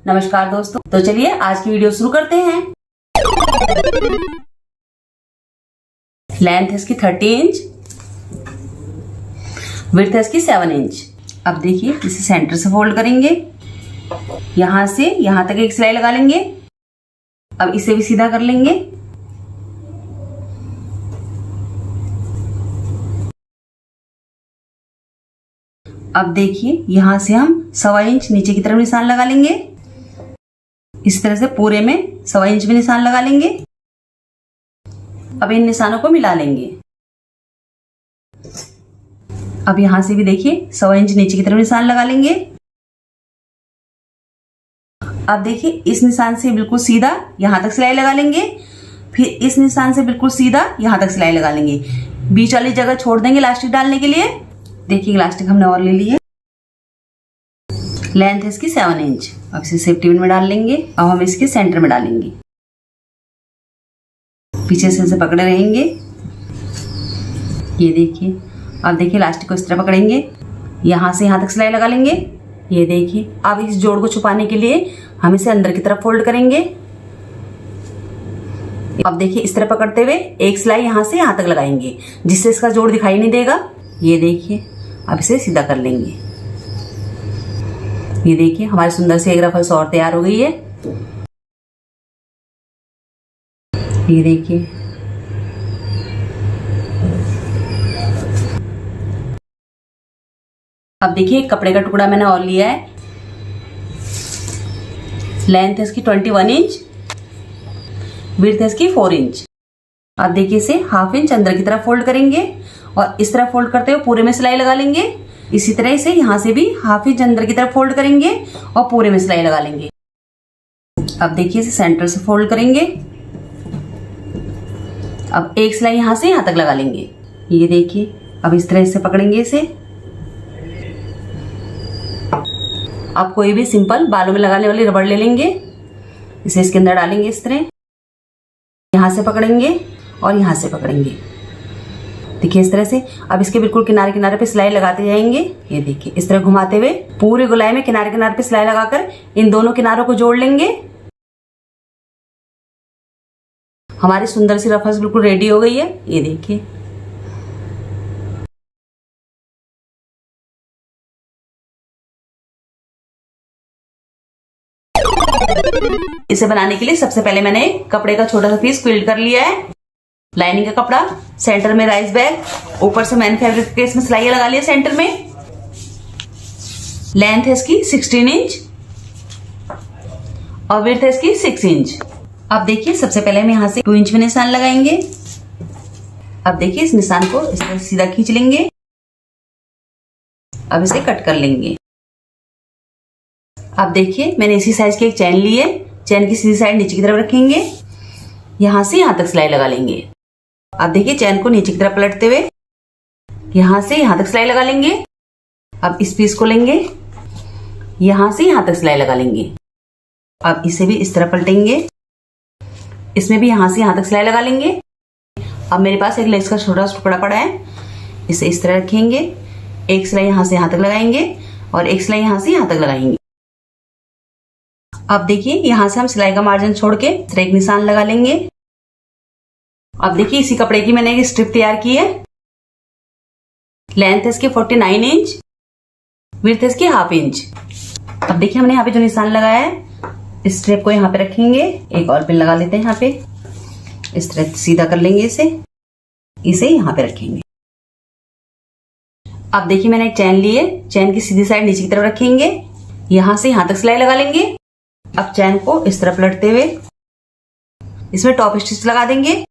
नमस्कार दोस्तों, तो चलिए आज की वीडियो शुरू करते हैं। लेंथ है इसकी 30 इंच, विड्थ है इसकी 7 इंच। अब देखिए इसे सेंटर से फोल्ड करेंगे, यहां से यहां तक एक सिलाई लगा लेंगे। अब इसे भी सीधा कर लेंगे। अब देखिए यहां से हम 1.25 इंच नीचे की तरफ निशान लगा लेंगे। इस तरह से पूरे में 1.25 इंच में निशान लगा लेंगे। अब इन निशानों को मिला लेंगे। अब यहां से भी देखिए 1.25 इंच नीचे की तरफ निशान लगा लेंगे। अब देखिए इस निशान से बिल्कुल सीधा यहां तक सिलाई लगा लेंगे। फिर इस निशान से बिल्कुल सीधा यहां तक सिलाई लगा लेंगे। बीच वाली जगह छोड़ देंगे इलास्टिक डालने के लिए। देखिए इलास्टिक हमने और ले ली है। लेंथ है इसकी 7 इंच। अब इसे सेफ्टी पिन में डाल लेंगे। अब हम इसके सेंटर में डालेंगे। पीछे से इसे पकड़े रहेंगे। ये देखिए, अब देखिए इलास्टिक को इस तरह पकड़ेंगे, यहां से यहां तक सिलाई लगा लेंगे। ये देखिए, अब इस जोड़ को छुपाने के लिए हम इसे अंदर की तरफ फोल्ड करेंगे। अब देखिए इस तरह पकड़ते हुए एक सिलाई यहां से यहां तक लगाएंगे, जिससे इसका जोड़ दिखाई नहीं देगा। ये देखिए, अब इसे सीधा कर लेंगे। ये देखिए हमारी सुंदर सी एक रफल्स और तैयार हो गई है। ये देखिए, अब देखिए कपड़े का टुकड़ा मैंने और लिया है। लेंथ है इसकी 21 इंच, विड्थ है इसकी 4 इंच। अब देखिए इसे 1/2 इंच अंदर की तरफ फोल्ड करेंगे और इस तरह फोल्ड करते हुए पूरे में सिलाई लगा लेंगे। इसी तरह इसे यहां से भी 1/2 इंच अंदर की तरफ फोल्ड करेंगे और पूरे में सिलाई लगा लेंगे। अब देखिए इसे सेंटर से फोल्ड करेंगे। अब एक सिलाई यहां से यहां तक लगा लेंगे। ये देखिए, अब इस तरह से पकड़ेंगे इसे। अब कोई भी सिंपल बालों में लगाने वाली रबड़ ले लेंगे, इसे इसके अंदर डालेंगे। इस तरह यहां से पकड़ेंगे और यहां से पकड़ेंगे। देखिए इस तरह से। अब इसके बिल्कुल किनारे किनारे पे सिलाई लगाते जाएंगे। ये देखिए इस तरह घुमाते हुए पूरे गोलाई में किनारे किनारे पे सिलाई लगाकर इन दोनों किनारों को जोड़ लेंगे। हमारी सुंदर सी रफल्स बिल्कुल रेडी हो गई है। ये देखिए, इसे बनाने के लिए सबसे पहले मैंने कपड़े का छोटा सा पीस क्विल्ट कर लिया है। लाइनिंग का कपड़ा, सेंटर में राइस बैग, ऊपर से मैंने फैब्रिक के इसमें सिलाई लगा लिया सेंटर में। लेंथ है इसकी 16 इंच और विड्थ है इसकी 6 इंच। अब देखिए सबसे पहले हम यहां से 2 इंच में निशान लगाएंगे। अब देखिए इस निशान को इस तरह सीधा खींच लेंगे। अब इसे कट कर लेंगे। अब देखिए मैंने इसी साइज की एक चैन ली है। चैन की सीधी साइड नीचे की तरफ रखेंगे, यहां से यहां तक सिलाई लगा लेंगे। अब देखिए चैन को नीचे की तरफ पलटते हुए यहां से यहां तक सिलाई लगा लेंगे। अब इस पीस को लेंगे, यहां से यहां तक सिलाई लगा लेंगे। अब इसे भी इस तरह पलटेंगे, इसमें भी यहां से यहां तक सिलाई लगा लेंगे। अब मेरे पास एक लेस का छोटा सा टुकड़ा पड़ा है, इसे इस तरह रखेंगे। एक सिलाई यहां से यहां तक लगाएंगे और एक सिलाई यहां से यहां तक लगाएंगे। अब देखिए यहां से हम सिलाई का मार्जिन छोड़ के एक निशान लगा लेंगे। अब देखिए इसी कपड़े की मैंने एक स्ट्रिप तैयार की है। लेंथ है इसकी 49 इंच, विड्थ है इसकी 1/2 इंच। अब देखिए हमने यहाँ पे जो निशान लगाया है, इस स्ट्रिप को यहाँ पे रखेंगे। एक और पिन लगा लेते हैं यहाँ पे। इस तरह सीधा कर लेंगे इसे यहाँ पे रखेंगे। अब देखिए मैंने एक चैन ली है। चैन की सीधी साइड नीचे की तरफ रखेंगे, यहां से यहां तक सिलाई लगा लेंगे। अब चैन को इस तरफ पलटते हुए इसमें टॉप स्टिच लगा देंगे।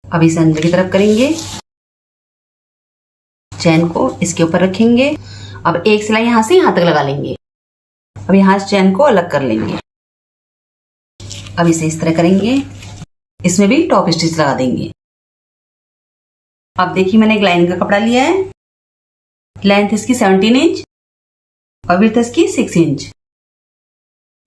अब इसे अंदर की तरफ करेंगे, चैन को इसके ऊपर रखेंगे। अब एक सिलाई यहां से यहां तक लगा लेंगे। अब यहां से चैन को अलग कर लेंगे। अब इसे इस तरह करेंगे, इसमें भी टॉप स्टिच लगा देंगे। अब देखिए मैंने एक लाइनिंग का कपड़ा लिया है। लेंथ इसकी 17 इंच और विड्थ इसकी 6 इंच।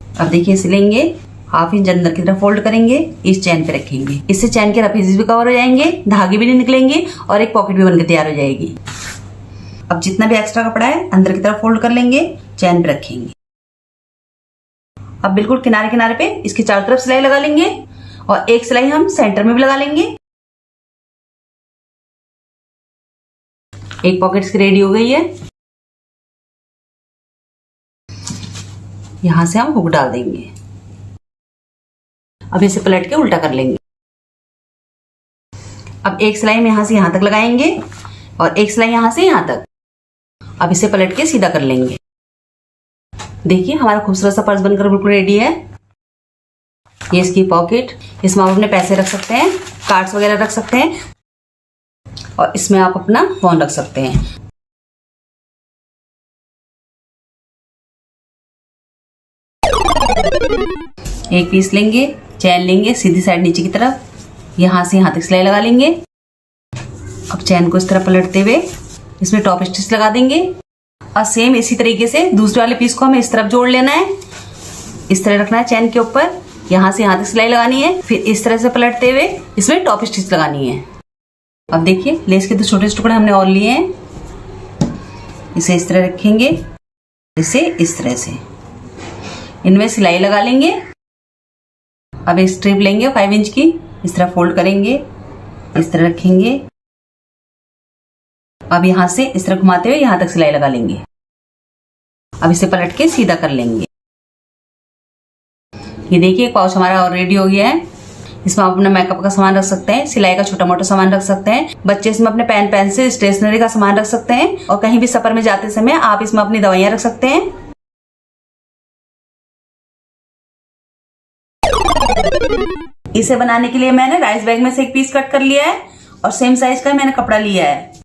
अब देखिए इसे लेंगे, 1/2 इंच अंदर की तरफ फोल्ड करेंगे, इस चैन पे रखेंगे। इससे चैन के रफ एजेस भी कवर हो जाएंगे, धागे भी नहीं निकलेंगे और एक पॉकेट भी बनकर तैयार हो जाएगी। अब जितना भी एक्स्ट्रा कपड़ा है अंदर की तरफ फोल्ड कर लेंगे, चैन पे रखेंगे। अब बिल्कुल किनारे किनारे पे इसके चारों तरफ सिलाई लगा लेंगे और एक सिलाई हम सेंटर में भी लगा लेंगे। एक पॉकेट इसकी रेडी हो गई है। यहां से हम हुक डाल देंगे। अब इसे पलट के उल्टा कर लेंगे। अब एक सिलाई में यहां से यहां तक लगाएंगे और एक सिलाई यहां से यहां तक। अब इसे पलट के सीधा कर लेंगे। देखिए हमारा खूबसूरत सा पर्स बनकर बिल्कुल रेडी है। ये इसकी पॉकेट, इसमें आप अपने पैसे रख सकते हैं, कार्ड्स वगैरह रख सकते हैं और इसमें आप अपना फोन रख सकते हैं। एक पीस लेंगे, चैन लेंगे सीधी साइड नीचे की तरफ, यहां से यहां तक सिलाई लगा लेंगे। अब चैन को इस तरह पलटते हुए इसमें टॉप स्टिच लगा देंगे और सेम इसी तरीके से दूसरे वाले पीस को हमें इस तरफ जोड़ लेना है। इस तरह रखना है चैन के ऊपर, यहां से यहां तक सिलाई लगानी है, फिर इस तरह से पलटते हुए इसमें टॉप स्टिच लगानी है। अब देखिए लेस के दो छोटे टुकड़े हमने और लिए हैं। इसे इस तरह रखेंगे, इसे इस तरह से इनमें सिलाई लगा लेंगे। अब एक स्ट्रिप लेंगे 5 इंच की, इस तरह फोल्ड करेंगे, इस तरह रखेंगे। अब यहां से इस तरह घुमाते हुए यहां तक सिलाई लगा लेंगे। अब इसे पलट के सीधा कर लेंगे। ये देखिए पाउच हमारा और रेडी हो गया है। इसमें आप अपना मेकअप का सामान रख सकते हैं, सिलाई का छोटा मोटा सामान रख सकते हैं, बच्चे इसमें अपने पेन पेंसिल स्टेशनरी का सामान रख सकते हैं और कहीं भी सफर में जाते समय आप इसमें अपनी दवाइयां रख सकते हैं। इसे बनाने के लिए मैंने राइस बैग में से एक पीस कट कर लिया है और सेम साइज का मैंने कपड़ा लिया है।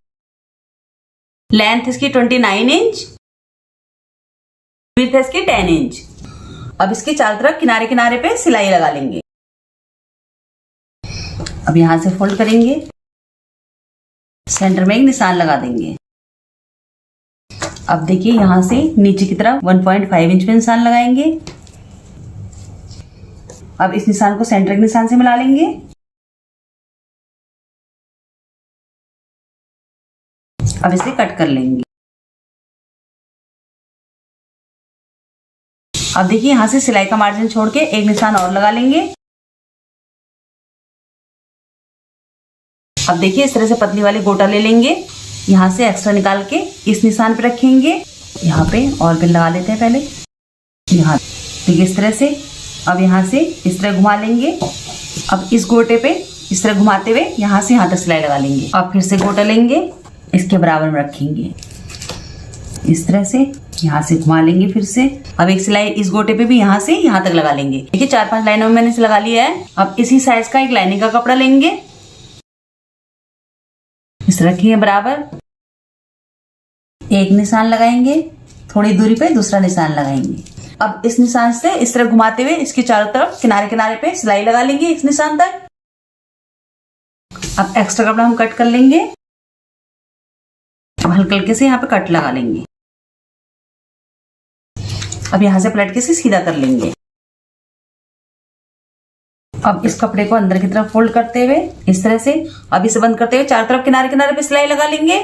लेंथ इसकी 29 इंच, विड्थ इसकी 10 इंच। अब इसके चारों तरफ किनारे किनारे पे सिलाई लगा लेंगे। अब यहां से फोल्ड करेंगे, सेंटर में एक निशान लगा देंगे। अब देखिए यहां से नीचे की तरफ 1.5 इंच पे निशान लगाएंगे। अब इस निशान को सेंटर के निशान से मिला लेंगे। अब इसे कट कर लेंगे। अब देखिए यहां से सिलाई का मार्जिन छोड़ के एक निशान और लगा लेंगे। अब देखिए इस तरह से पतली वाली गोटा ले लेंगे, यहां से एक्स्ट्रा निकाल के इस निशान पे रखेंगे। यहाँ पे और पिन लगा लेते हैं पहले, यहाँ देखिए इस तरह से। अब यहाँ से इस तरह घुमा लेंगे। अब इस गोटे पे इस तरह घुमाते हुए यहाँ से यहाँ तक सिलाई लगा लेंगे। अब फिर से गोटा लेंगे, इसके बराबर में रखेंगे, इस तरह से यहाँ से घुमा लेंगे फिर से। अब एक सिलाई इस गोटे पे भी यहाँ से यहाँ तक लगा लेंगे। देखिए 4-5 लाइनों में मैंने इसे लगा लिया है। अब इसी साइज का एक लाइनिंग का कपड़ा लेंगे, इस तरह रखेंगे बराबर, एक निशान लगाएंगे, थोड़ी दूरी पे दूसरा निशान लगाएंगे। अब इस निशान से इस तरह घुमाते हुए इसके चारों तरफ किनारे किनारे पे सिलाई लगा लेंगे इस निशान तक। अब एक्स्ट्रा कपड़ा हम कट कर लेंगे। अब हल्के हल्के से यहाँ पे कट लगा लेंगे। अब यहां से पलट के से सीधा कर लेंगे। अब इस कपड़े को अंदर की तरफ फोल्ड करते हुए इस तरह से, अब इसे बंद करते हुए चारों तरफ किनारे किनारे पे सिलाई लगा लेंगे।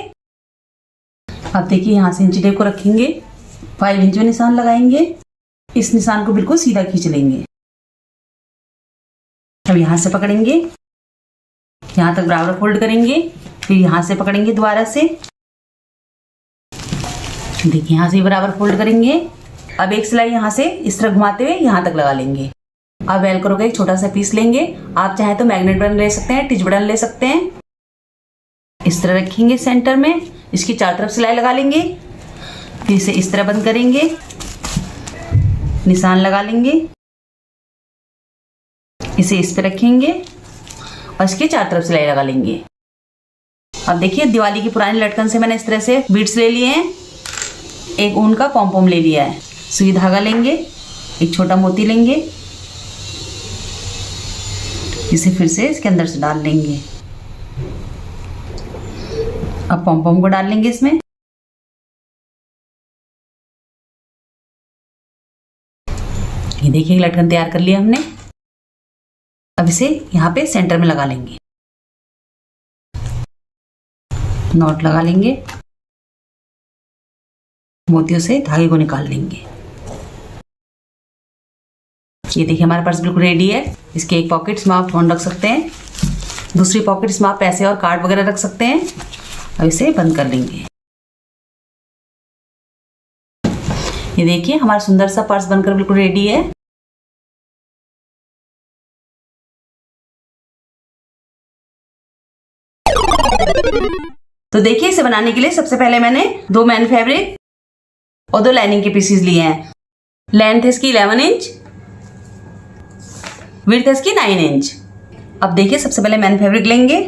अब देखिए यहां से इंची टेप को रखेंगे, 5 इंच में निशान लगाएंगे, इस निशान को बिल्कुल सीधा खींच लेंगे। अब यहां से पकड़ेंगे, यहां तक बराबर फोल्ड करेंगे, फिर यहां से पकड़ेंगे दोबारा से, देखिए यहां से बराबर फोल्ड करेंगे। अब एक सिलाई यहां से इस तरह घुमाते हुए यहां तक लगा लेंगे। अब वेलक्रो का एक छोटा सा पीस लेंगे, आप चाहे तो मैग्नेट बटन ले सकते हैं, टिच बटन ले सकते हैं। इस तरह रखेंगे सेंटर में, इसकी चारों तरफ सिलाई लगा लेंगे, फिर इसे इस तरह बंद करेंगे, निशान लगा लेंगे, इसे इस पे रखेंगे और इसके चारों तरफ सिलाई लगा लेंगे। अब देखिए दिवाली की पुरानी लटकन से मैंने इस तरह से बीड्स ले लिए हैं, एक ऊन का पॉम ले लिया है, सुई धागा लेंगे, एक छोटा मोती लेंगे, इसे फिर से इसके अंदर से डाल लेंगे। अब पॉम को डाल लेंगे इसमें, ये देखिए लटकन तैयार कर लिया हमने। अब इसे यहाँ पे सेंटर में लगा लेंगे, नॉट लगा लेंगे। मोतियों से धागे को निकाल लेंगे। ये देखिए हमारा पर्स बिल्कुल रेडी है। इसके एक पॉकेट्स में आप फोन रख सकते हैं, दूसरी पॉकेट्स में आप पैसे और कार्ड वगैरह रख सकते हैं। अब इसे बंद कर लेंगे। ये देखिए हमारा सुंदर सा पर्स बनकर बिल्कुल रेडी है। तो देखिए इसे बनाने के लिए सबसे पहले मैंने 2 मैन फैब्रिक और 2 लाइनिंग के पीसेस लिए हैं। लेंथ है इसकी 11 इंच, विड्थ है इसकी 9 इंच। अब देखिए सबसे पहले मैन फैब्रिक लेंगे,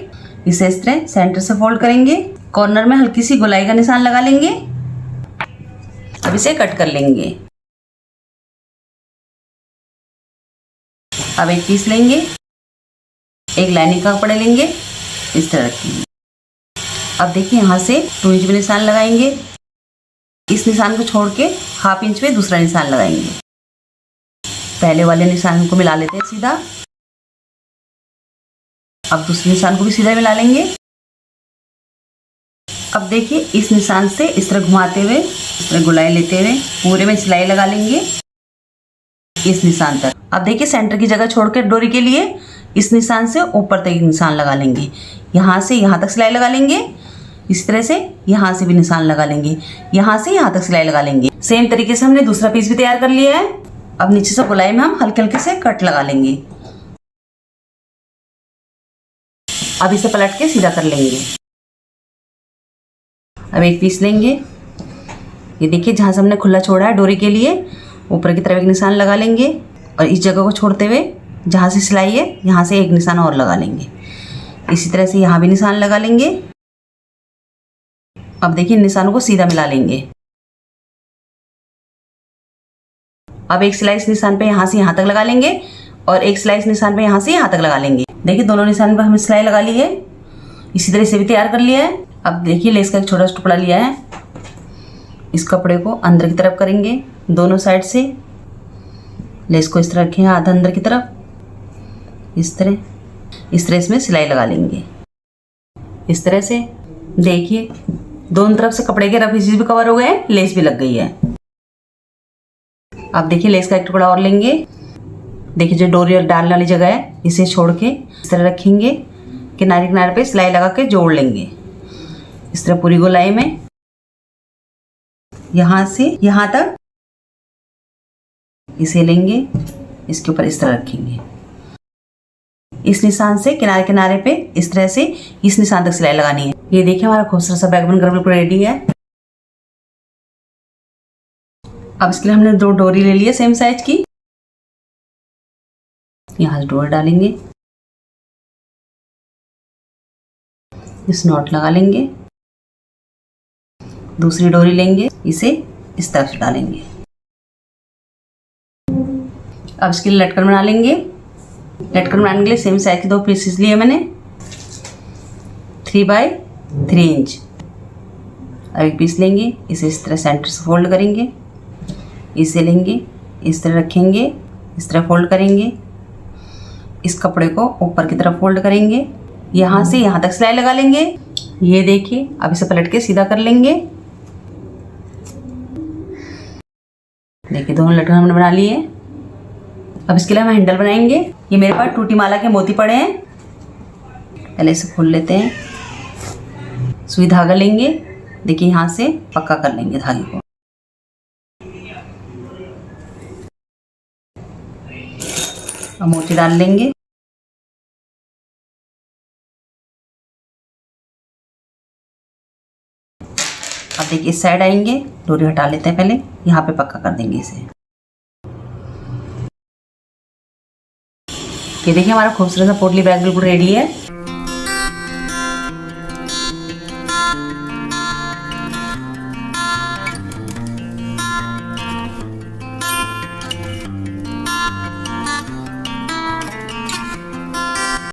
इसे इस तरह सेंटर से फोल्ड करेंगे, कॉर्नर में हल्की सी गोलाई का निशान लगा लेंगे। अब इसे कट कर लेंगे। अब एक पीस लेंगे, एक लाइनिंग का कपड़ा लेंगे, इस तरह रखेंगे। अब देखिए यहाँ से 2 इंच में निशान लगाएंगे, इस निशान को छोड़ के ½ इंच में दूसरा निशान लगाएंगे। पहले वाले निशान को मिला लेते हैं सीधा। अब दूसरे निशान को भी सीधा मिला लेंगे। अब देखिए इस निशान से इस तरह घुमाते हुए, इस तरह गोलाई लेते हुए पूरे में सिलाई लगा लेंगे इस निशान तक। अब देखिए सेंटर की जगह छोड़कर डोरी के लिए इस निशान से ऊपर तक एक निशान लगा लेंगे। यहाँ से यहाँ तक सिलाई लगा लेंगे, इस तरह से यहाँ से भी निशान लगा लेंगे, यहाँ से यहाँ तक सिलाई लगा लेंगे। सेम तरीके से हमने दूसरा पीस भी तैयार कर लिया है। अब नीचे से गोलाई में हम हल्के हल्के से कट लगा लेंगे। अब इसे पलट के सीधा कर लेंगे। अब एक पीस लेंगे, ये देखिए जहाँ से हमने खुला छोड़ा है डोरी के लिए ऊपर की तरफ एक निशान लगा लेंगे और इस जगह को छोड़ते हुए जहाँ से सिलाई है यहाँ से एक निशान और लगा लेंगे। इसी तरह से यहाँ भी निशान लगा लेंगे। अब देखिए इन निशानों को सीधा मिला लेंगे। अब एक सिलाई इस निशान पे यहाँ से यहाँ तक लगा लेंगे और एक सिलाई इस निशान पे यहाँ से यहाँ तक लगा लेंगे। देखिए दोनों निशान पर हमने सिलाई लगा ली है। इसी तरह से भी तैयार कर लिया है। अब देखिए लेस का एक छोटा सा टुकड़ा लिया है, इस कपड़े को अंदर की तरफ करेंगे दोनों साइड से। लेस को इस तरह रखें आधा अंदर की तरफ, इस तरह इसमें सिलाई लगा लेंगे। इस तरह से देखिए दोनों तरफ से कपड़े के रफ एजेस भी कवर हो गए हैं, लेस भी लग गई है। अब देखिए लेस का एक टुकड़ा और लेंगे, देखिए जो डोरी और डालने वाली जगह है इसे छोड़ के इस तरह रखेंगे, किनारे किनारे पे सिलाई लगा के जोड़ लेंगे इस तरह पूरी गोलाई में, यहाँ से यहाँ तक इसे लेंगे, इसके ऊपर इस तरह रखेंगे। इस निशान से किनारे किनारे पे इस तरह से इस निशान तक सिलाई लगानी है। ये देखिए हमारा खूबसूरत सा बैग बनकर बिल्कुल रेडी है। अब इसके लिए हमने 2 डोरी ले ली है सेम साइज की, यहाँ से डोरी डालेंगे, इस नॉट लगा लेंगे, दूसरी डोरी लेंगे, इसे इस तरफ से डालेंगे। अब इसके लिए लटकन बना लेंगे। लटकन बनाने के लिए सेम साइज के 2 पीसेस लिए मैंने 3 बाय 3 इंच। अब एक पीस लेंगे, इसे इस तरह सेंटर से फोल्ड करेंगे, इसे लेंगे इस तरह रखेंगे, इस तरह फोल्ड करेंगे, इस कपड़े को ऊपर की तरफ फोल्ड करेंगे, यहाँ से यहाँ तक सिलाई लगा लेंगे। ये देखिए अब इसे पलट के सीधा कर लेंगे। देखिए दोनों लटकन हमने बना लिए। अब इसके लिए हम हैंडल बनाएंगे। ये मेरे पास टूटी माला के मोती पड़े हैं, पहले इसे खोल लेते हैं। सुई धागा लेंगे, देखिए यहाँ से पक्का कर लेंगे धागे को। अब मोती डाल लेंगे, अब देखिए इस साइड आएंगे, डोरी हटा लेते हैं पहले, यहाँ पे पक्का कर देंगे इसे। ये देखिए हमारा खूबसूरत सा पोटली बैग बिल्कुल रेडी है।